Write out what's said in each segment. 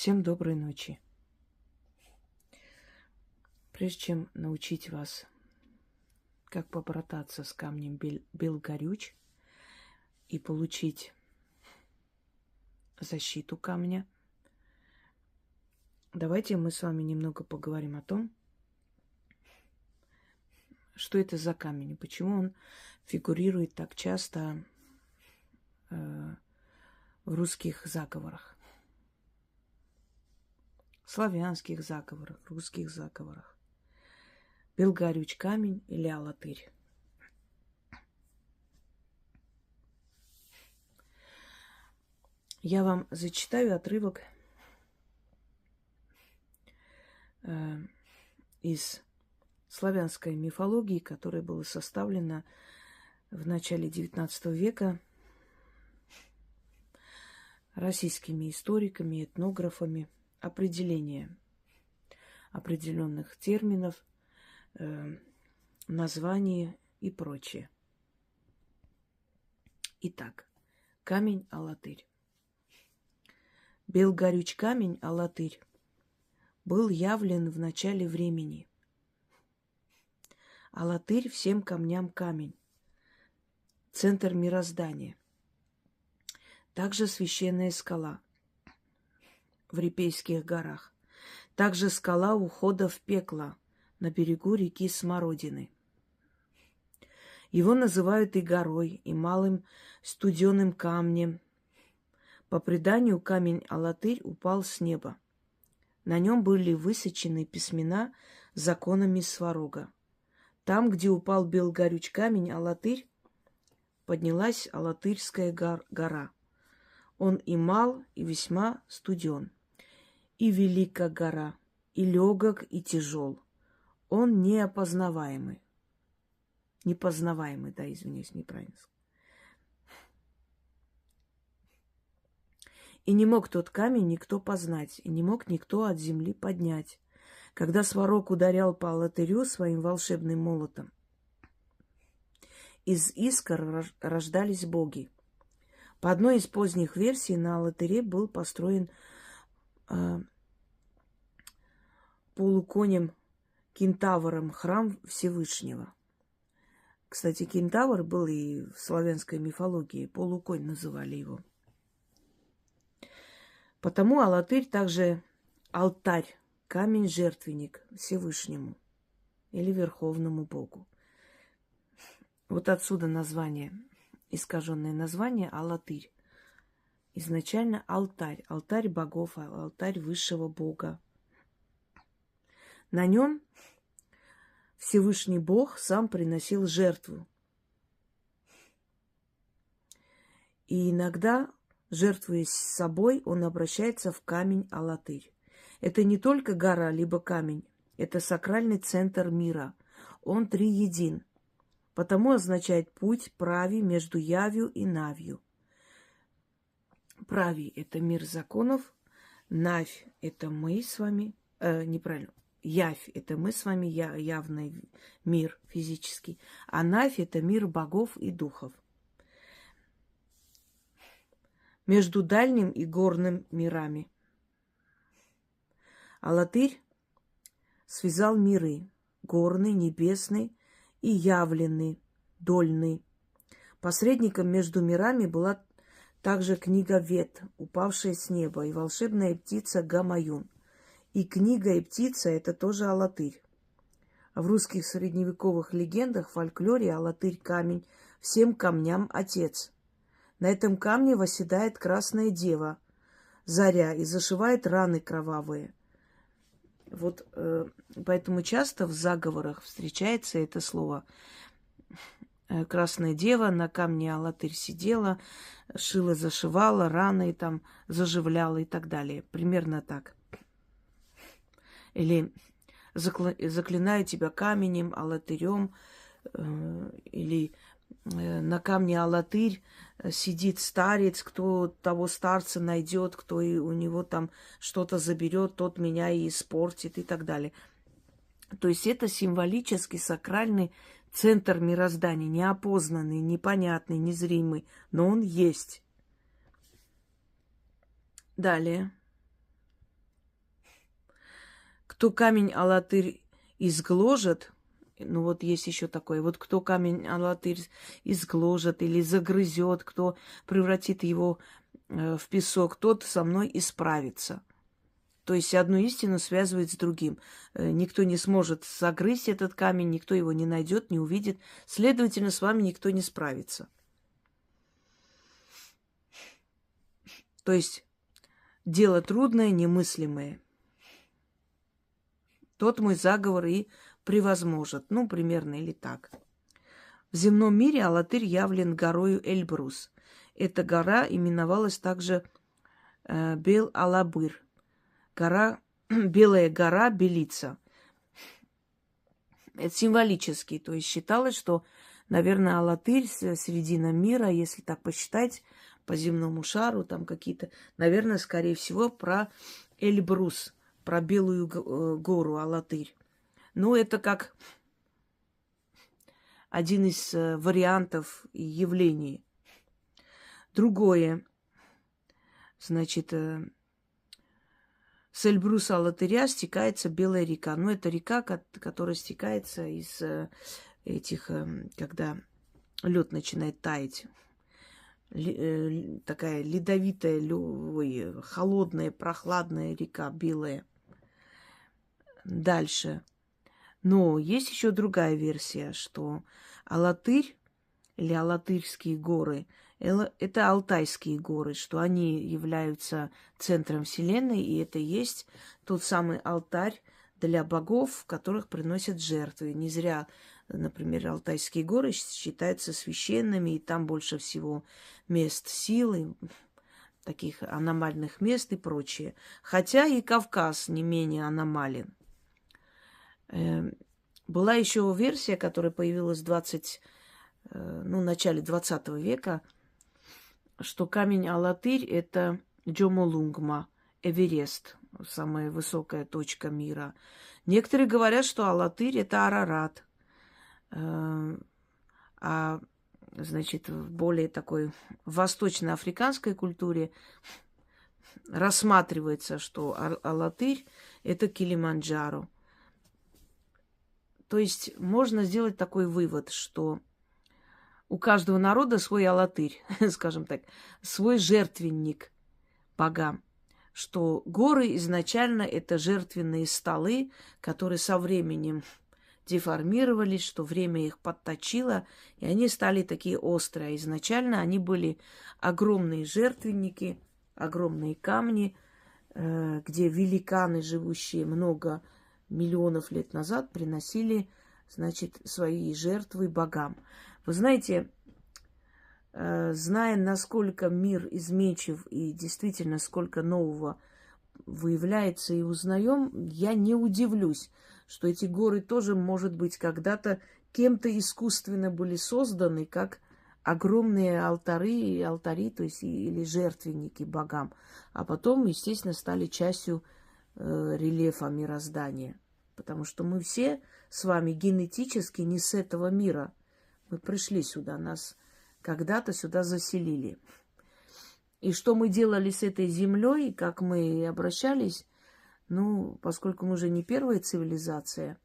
Всем доброй ночи. Прежде чем научить вас, как побрататься с камнем Белгорюч и получить защиту камня, давайте мы с вами немного поговорим о том, что это за камень и почему он фигурирует так часто в русских заговорах. Славянских заговорах, русских заговорах. Белгорюч камень или Алатырь. Я вам зачитаю отрывок из славянской мифологии, которая была составлена в начале XIX века российскими историками, этнографами. Определение определенных терминов, названия и прочее. Итак, камень Алатырь. Белгорюч камень Алатырь был явлен в начале времени. Алатырь всем камням камень, центр мироздания. Также священная скала в Репейских горах. Также скала ухода в пекло на берегу реки Смородины. Его называют и горой, и малым студеным камнем. По преданию, камень Алатырь упал с неба. На нем были высечены письмена с законами Сварога. Там, где упал Белгорюч камень Алатырь, поднялась Алатырская гора. Он и мал, и весьма студен. И велика гора, и легок, и тяжел. Он неопознаваемый. Непознаваемый, да, извиняюсь, неправильно. И не мог тот камень никто познать, и не мог никто от земли поднять. Когда Сварог ударял по Алатырю своим волшебным молотом, из искр рождались боги. По одной из поздних версий на Алатыре был построен полуконем кентавром храм Всевышнего. Кстати, кентавр был и в славянской мифологии, полуконь называли его. Потому Алатырь также алтарь, камень-жертвенник Всевышнему или Верховному Богу. Вот отсюда название, искаженное название Алатырь. Изначально алтарь, алтарь богов, алтарь высшего Бога. На нем Всевышний Бог сам приносил жертву. И иногда, жертвуя собой, он обращается в камень Алатырь. Это не только гора, либо камень. Это сакральный центр мира. Он триедин. Потому означает путь прави между явью и навью. Прави – это мир законов. Навь – это мы с вами. Неправильно. Явь – это мы с вами, явный мир физический. А Навь – это мир богов и духов. Между дальним и горным мирами. Алатырь связал миры – горный, небесный и явленный, дольный. Посредником между мирами была также книга Вет, упавшая с неба, и волшебная птица Гамаюн. И книга и птица – это тоже Алатырь. В русских средневековых легендах, фольклоре Алатырь камень, всем камням отец. На этом камне восседает Красная Дева, Заря, и зашивает раны кровавые. Вот поэтому часто в заговорах встречается это слово. Красная Дева на камне Алатырь сидела, шила, зашивала, раны там заживляла и так далее. Примерно так. Или заклинаю тебя каменем, Алатырем, или на камне Алатырь сидит старец, кто того старца найдет, кто у него там что-то заберет, тот меня и испортит и так далее. То есть это символический, сакральный центр мироздания, неопознанный, непонятный, незримый, но он есть. Далее. кто камень Алатырь изгложит, ну вот есть еще такое, вот кто камень Алатырь изгложит или загрызет, кто превратит его в песок, тот со мной исправится. То есть одну истину связывает с другим. Никто не сможет загрызть этот камень, никто его не найдет, не увидит. Следовательно, с вами никто не справится. То есть дело трудное, немыслимое. Тот мой заговор и превозможет. Ну, примерно или так. В земном мире Алатырь явлен горою Эльбрус. Эта гора именовалась также Бел-Алабыр. Белая гора Белица. Это символически. То есть считалось, что, наверное, Алатырь, середина мира, если так посчитать, по земному шару, там какие-то, наверное, скорее всего, про Эльбрус, про Белую гору Алатырь. Ну, это как один из вариантов и явлений. Другое, значит, с Эльбруса Алатыря стекается Белая река. Ну, это река, которая стекается из этих, когда лед начинает таять. Такая ледовитая, холодная, прохладная река, белая. Дальше. Но есть еще другая версия, что Алатырь или Алатырские горы – это Алтайские горы, что они являются центром Вселенной, и это и есть тот самый алтарь для богов, в которых приносят жертвы. Не зря, например, Алтайские горы считаются священными, и там больше всего мест силы, таких аномальных мест и прочее. Хотя и Кавказ не менее аномален. Была еще версия, которая появилась в начале 20 века, что камень Алатырь – это Джомолунгма, Эверест, самая высокая точка мира. Некоторые говорят, что Алатырь – это Арарат. Значит, в более такой восточноафриканской культуре рассматривается, что Алатырь – это Килиманджаро. То есть можно сделать такой вывод, что у каждого народа свой Алатырь, скажем так, свой жертвенник богам, что горы изначально это жертвенные столы, которые со временем деформировались, что время их подточило, и они стали такие острые. Изначально они были огромные жертвенники, огромные камни, где великаны, живущие много миллионов лет назад, приносили, значит, свои жертвы богам. Вы знаете, зная, насколько мир изменчив и действительно сколько нового выявляется и узнаем, я не удивлюсь, что эти горы тоже, может быть, когда-то кем-то искусственно были созданы, как огромные алтари, то есть или жертвенники богам, а потом, естественно, стали частью рельефа мироздания. Потому что мы все с вами генетически не с этого мира. Мы пришли сюда, нас когда-то сюда заселили. И что мы делали с этой землей, как мы обращались, ну, поскольку мы уже не первая цивилизация.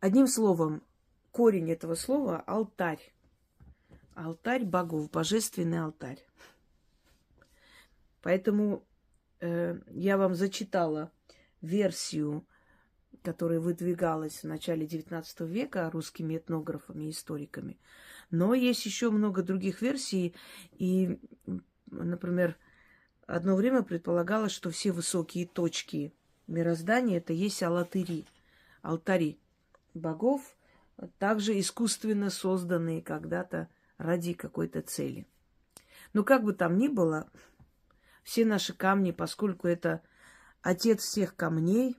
Одним словом, корень этого слова – алтарь. Алтарь богов, божественный алтарь. Поэтому я вам зачитала версию, которая выдвигалась в начале XIX века русскими этнографами и историками. Но есть еще много других версий. И, например, одно время предполагалось, что все высокие точки мироздания – это есть алтари богов, также искусственно созданные когда-то ради какой-то цели. Но как бы там ни было, все наши камни, поскольку это отец всех камней,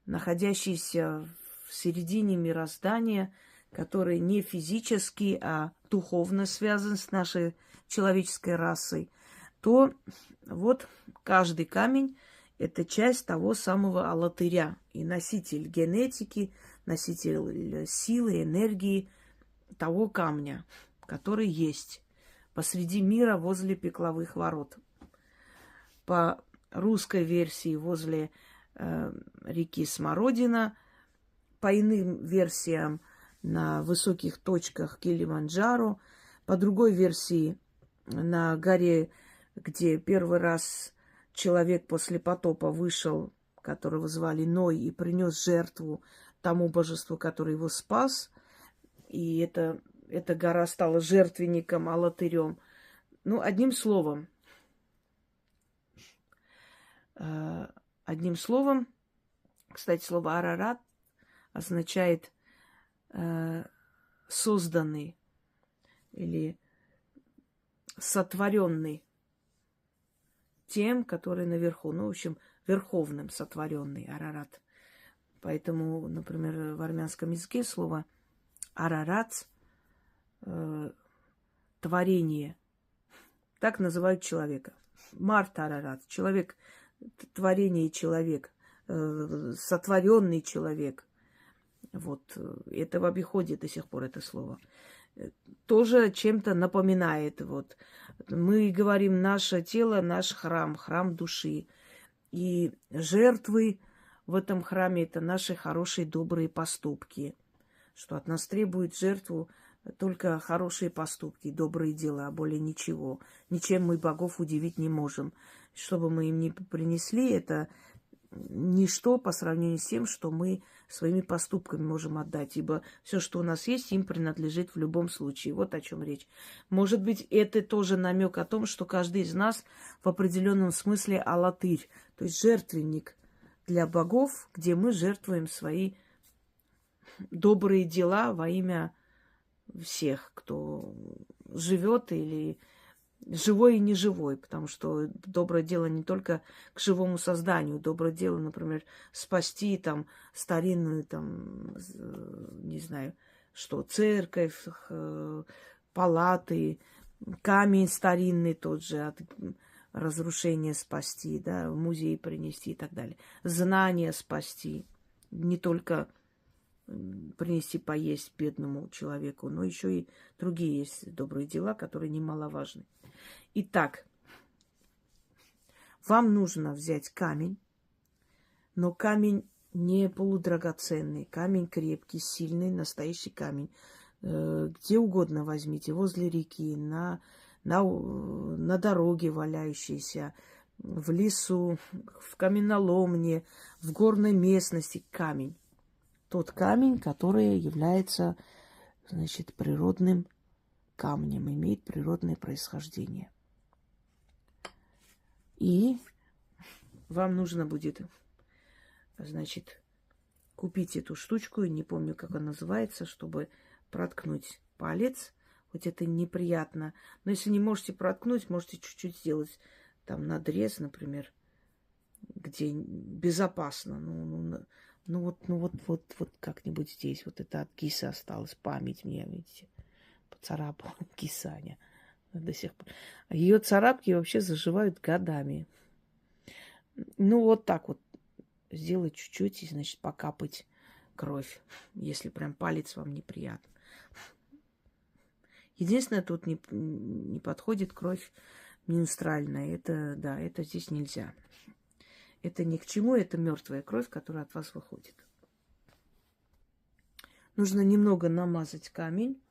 находящийся в середине мироздания, который не физически, а духовно связан с нашей человеческой расой, то вот каждый камень – это часть того самого Алатыря и носитель генетики, носитель силы, энергии того камня, который есть посреди мира возле Пекловых ворот. По русской версии возле реки Смородина, по иным версиям на высоких точках Килиманджаро, по другой версии на горе, где первый раз человек после потопа вышел, которого звали Ной, и принес жертву тому божеству, который его спас. И эта гора стала жертвенником, алатырем. Ну, одним словом, кстати, слово Арарат означает созданный или сотворенный тем, который наверху. Ну, в общем, верховным сотворенный Арарат. Поэтому, например, в армянском языке слово Арарат творение. Так называют человека. Март Арарат. Человек, творение человек, сотворенный человек. Вот. Это в обиходе до сих пор это слово. Тоже чем-то напоминает. Вот. Мы говорим, наше тело, наш храм, храм души. И жертвы в этом храме – это наши хорошие, добрые поступки. Что от нас требует жертву только хорошие поступки, добрые дела, а более ничего. Ничем мы богов удивить не можем. Что бы мы им ни принесли, это ничто по сравнению с тем, что мы своими поступками можем отдать. Ибо все, что у нас есть, им принадлежит в любом случае. Вот о чем речь. Может быть, это тоже намек о том, что каждый из нас в определенном смысле алатырь, то есть жертвенник для богов, где мы жертвуем свои добрые дела во имя всех, кто живет или живой и неживой, потому что доброе дело не только к живому созданию. Доброе дело, например, спасти там старинную, там, не знаю, что, церковь, палаты, камень старинный тот же от разрушения спасти, да, в музей принести и так далее. Знания спасти, не только принести поесть бедному человеку, но еще и другие есть добрые дела, которые немаловажны. Итак, вам нужно взять камень, но камень не полудрагоценный, камень крепкий, сильный, настоящий камень. Где угодно возьмите, возле реки, на дороге валяющейся, в лесу, в каменоломне, в горной местности камень. Тот камень, который является, значит, природным камнем, имеет природное происхождение. И вам нужно будет, значит, купить эту штучку, не помню, как она называется, чтобы проткнуть палец. Хоть это неприятно. Но если не можете проткнуть, можете чуть-чуть сделать там надрез, например, где безопасно. Ну вот как-нибудь здесь. Вот это от кисы осталось. Память мне, видите, поцарапала кисаня до сих пор. Ее царапки вообще заживают годами. Ну, вот так вот сделать чуть-чуть и, значит, покапать кровь, если прям палец вам неприятно. Единственное, тут не подходит кровь менструальная. Это, да, это здесь нельзя. Это ни к чему, это мертвая кровь, которая от вас выходит. Нужно немного намазать камень.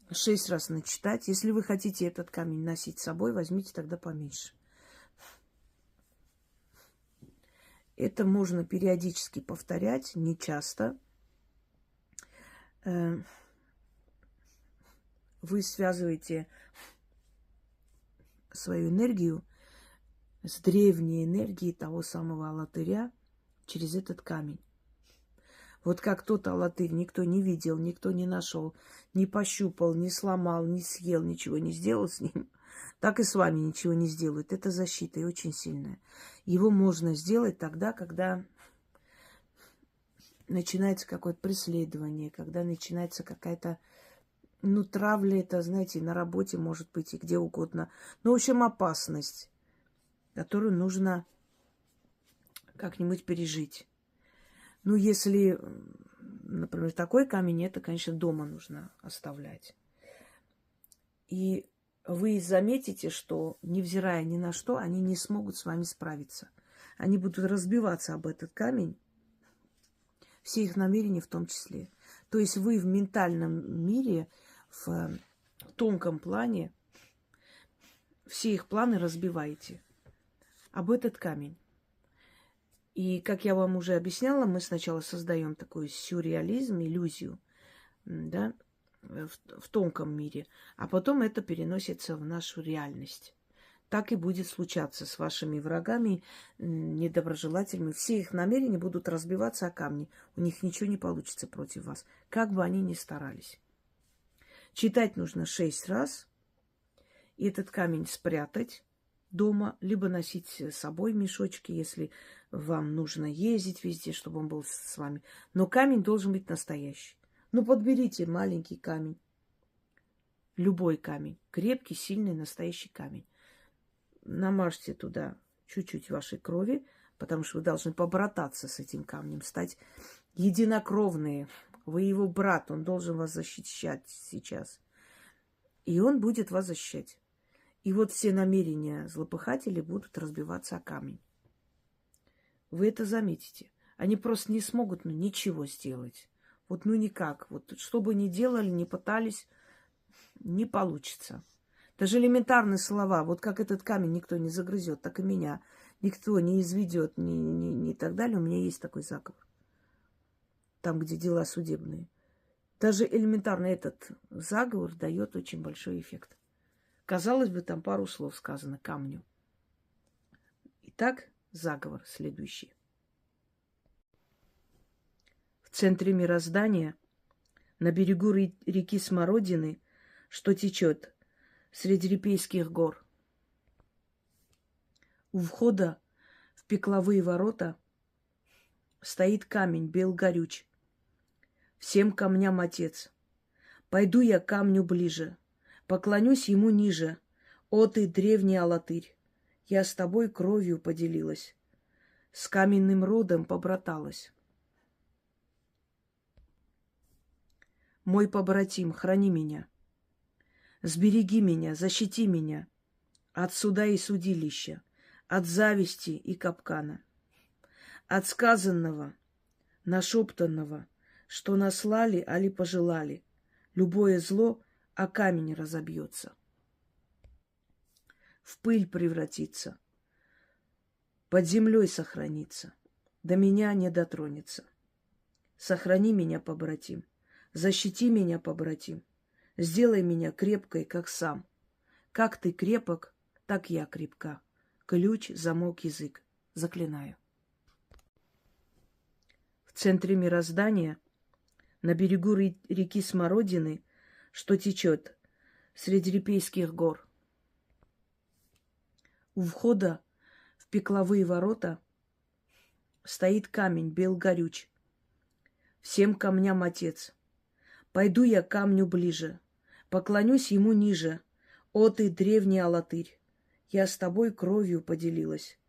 6 раз начитать. Если вы хотите этот камень носить с собой, возьмите тогда поменьше. Это можно периодически повторять, не часто. Вы связываете свою энергию с древней энергией того самого алатыря через этот камень. Вот как тот алатырь никто не видел, никто не нашел, не пощупал, не сломал, не съел, ничего не сделал с ним, так и с вами ничего не сделают. Это защита и очень сильная. Его можно сделать тогда, когда начинается какое-то преследование, когда начинается какая-то, травля, это, знаете, на работе может быть и где угодно. В общем, опасность, которую нужно как-нибудь пережить. Если, например, такой камень, это, конечно, дома нужно оставлять. И вы заметите, что, невзирая ни на что, они не смогут с вами справиться. Они будут разбиваться об этот камень, все их намерения в том числе. То есть вы в ментальном мире, в тонком плане, все их планы разбиваете об этот камень. И, как я вам уже объясняла, мы сначала создаем такой сюрреализм, иллюзию, да, в тонком мире, а потом это переносится в нашу реальность. Так и будет случаться с вашими врагами, недоброжелателями. Все их намерения будут разбиваться о камни. У них ничего не получится против вас, как бы они ни старались. Читать нужно 6 раз, и этот камень спрятать дома, либо носить с собой мешочки, если вам нужно ездить везде, чтобы он был с вами. Но камень должен быть настоящий. Ну, подберите маленький камень, любой камень, крепкий, сильный, настоящий камень. Намажьте туда чуть-чуть вашей крови, потому что вы должны побрататься с этим камнем, стать единокровные. Вы его брат, он должен вас защищать сейчас. И он будет вас защищать. И вот все намерения злопыхателей будут разбиваться о камень. Вы это заметите. Они просто не смогут ничего сделать. Вот никак. Вот что бы ни делали, ни пытались, не получится. Даже элементарные слова, вот как этот камень никто не загрызет, так и меня никто не изведет, ни так далее. У меня есть такой заговор. Там, где дела судебные. Даже элементарно этот заговор дает очень большой эффект. Казалось бы, там пару слов сказано камню. Итак, заговор следующий. В центре мироздания, на берегу реки Смородины, что течет среди Репейских гор, у входа в пекловые ворота стоит камень бел горюч. Всем камням отец. Пойду я к камню ближе, поклонюсь ему ниже. О ты, древний Алатырь, я с тобой кровью поделилась, с каменным родом побраталась. Мой побратим, храни меня, сбереги меня, защити меня от суда и судилища, от зависти и капкана, от сказанного, нашептанного, что наслали, али пожелали. Любое зло о камень разобьется, в пыль превратится, под землей сохранится, до меня не дотронется. Сохрани меня, побратим, защити меня, побратим, сделай меня крепкой, как сам. Как ты крепок, так я крепка. Ключ, замок, язык. Заклинаю. В центре мироздания, на берегу реки Смородины, что течет среди Репейских гор, у входа в пекловые ворота стоит камень бел горюч. Всем камням отец. Пойду я к камню ближе, поклонюсь ему ниже. О ты, древний Алатырь, я с тобой кровью поделилась,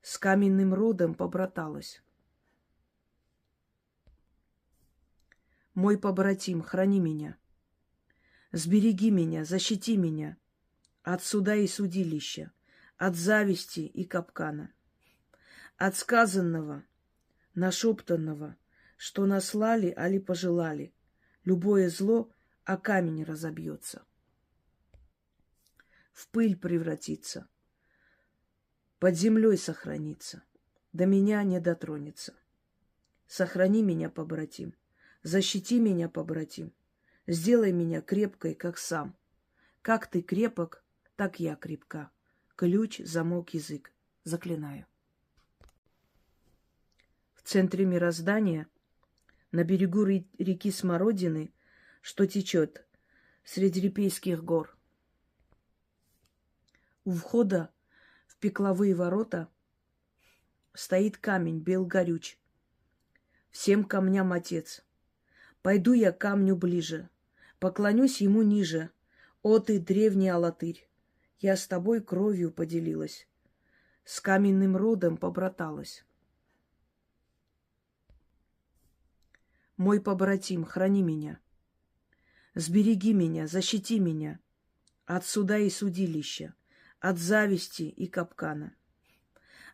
с каменным родом побраталась. Мой побратим, храни меня, сбереги меня, защити меня от суда и судилища, от зависти и капкана, от сказанного, нашептанного, что наслали, али пожелали. Любое зло о камень разобьется, в пыль превратится, под землей сохранится, до меня не дотронется. Сохрани меня, побратим, защити меня, побратим, сделай меня крепкой, как сам. Как ты крепок, так я крепка. Ключ, замок, язык. Заклинаю. В центре мироздания, на берегу реки Смородины, что течет среди Репейских гор, у входа в пекловые ворота стоит камень бел горюч. Всем камням отец. Пойду я к камню ближе, поклонюсь ему ниже. О ты, древний Алатырь, я с тобой кровью поделилась, с каменным родом побраталась. Мой побратим, храни меня, сбереги меня, защити меня от суда и судилища, от зависти и капкана,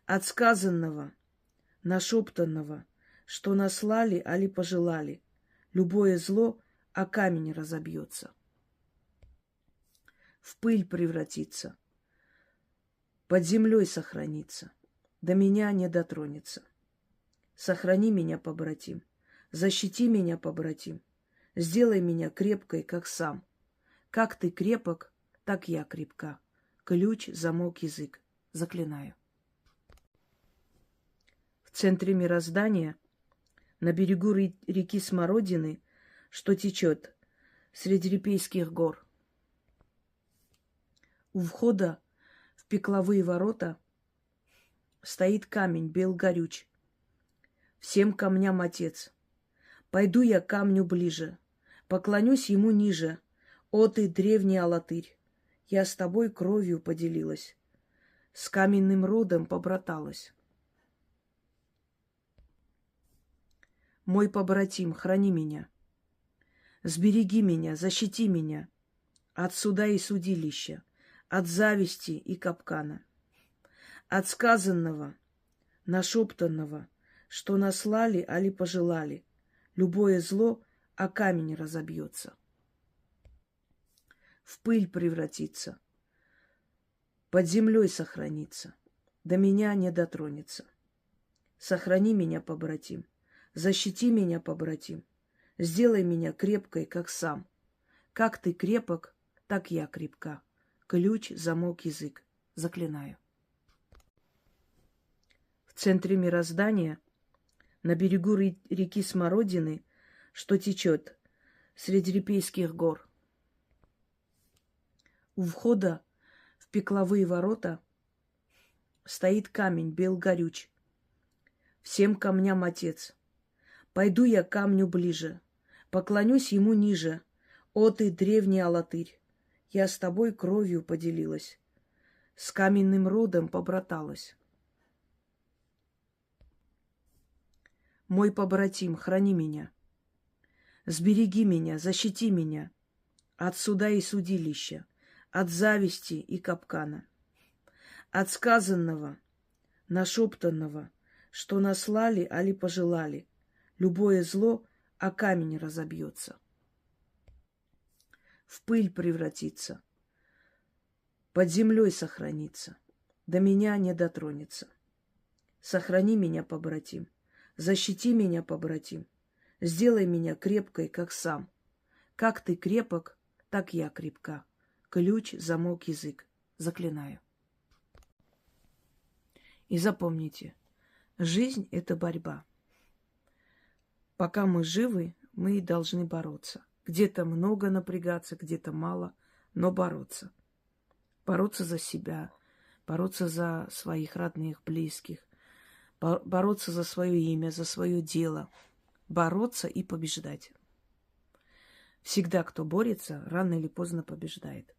от сказанного, нашептанного, что наслали, али пожелали. Любое зло о камень разобьется, в пыль превратится, под землей сохранится, до меня не дотронется. Сохрани меня, побратим, защити меня, побратим, сделай меня крепкой, как сам. Как ты крепок, так я крепка. Ключ, замок, язык. Заклинаю. В центре мироздания, на берегу реки Смородины, что течет среди Репейских гор, у входа в пекловые ворота стоит камень бел горюч. Всем камням отец. Пойду я к камню ближе, поклонюсь ему ниже. О ты, древний Алатырь, я с тобой кровью поделилась, с каменным родом побраталась. Мой побратим, храни меня, сбереги меня, защити меня от суда и судилища, от зависти и капкана, от сказанного, нашептанного, что наслали, али пожелали. Любое зло о камень разобьется, в пыль превратится, под землей сохранится, до меня не дотронется. Сохрани меня, побратим, защити меня, побратим, сделай меня крепкой, как сам. Как ты крепок, так я крепка. Ключ, замок, язык. Заклинаю. В центре мироздания, на берегу реки Смородины, что течет среди Репейских гор, у входа в пекловые ворота стоит камень бел горюч. Всем камням отец. Пойду я к камню ближе, поклонюсь ему ниже. О ты, древний Алатырь, я с тобой кровью поделилась, с каменным родом побраталась. Мой побратим, храни меня, сбереги меня, защити меня от суда и судилища, от зависти и капкана, от сказанного, нашептанного, что наслали, али пожелали. Любое зло о камень разобьется, в пыль превратится, под землей сохранится, до меня не дотронется. Сохрани меня, побратим, защити меня, побратим, сделай меня крепкой, как сам. Как ты крепок, так я крепка. Ключ, замок, язык. Заклинаю. И запомните, жизнь – это борьба. Пока мы живы, мы должны бороться. Где-то много напрягаться, где-то мало, но бороться. Бороться за себя, бороться за своих родных, близких, бороться за свое имя, за свое дело. Бороться и побеждать. Всегда, кто борется, рано или поздно побеждает.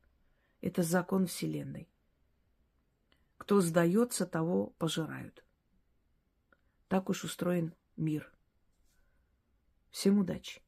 Это закон Вселенной. Кто сдается, того пожирают. Так уж устроен мир. Всем удачи!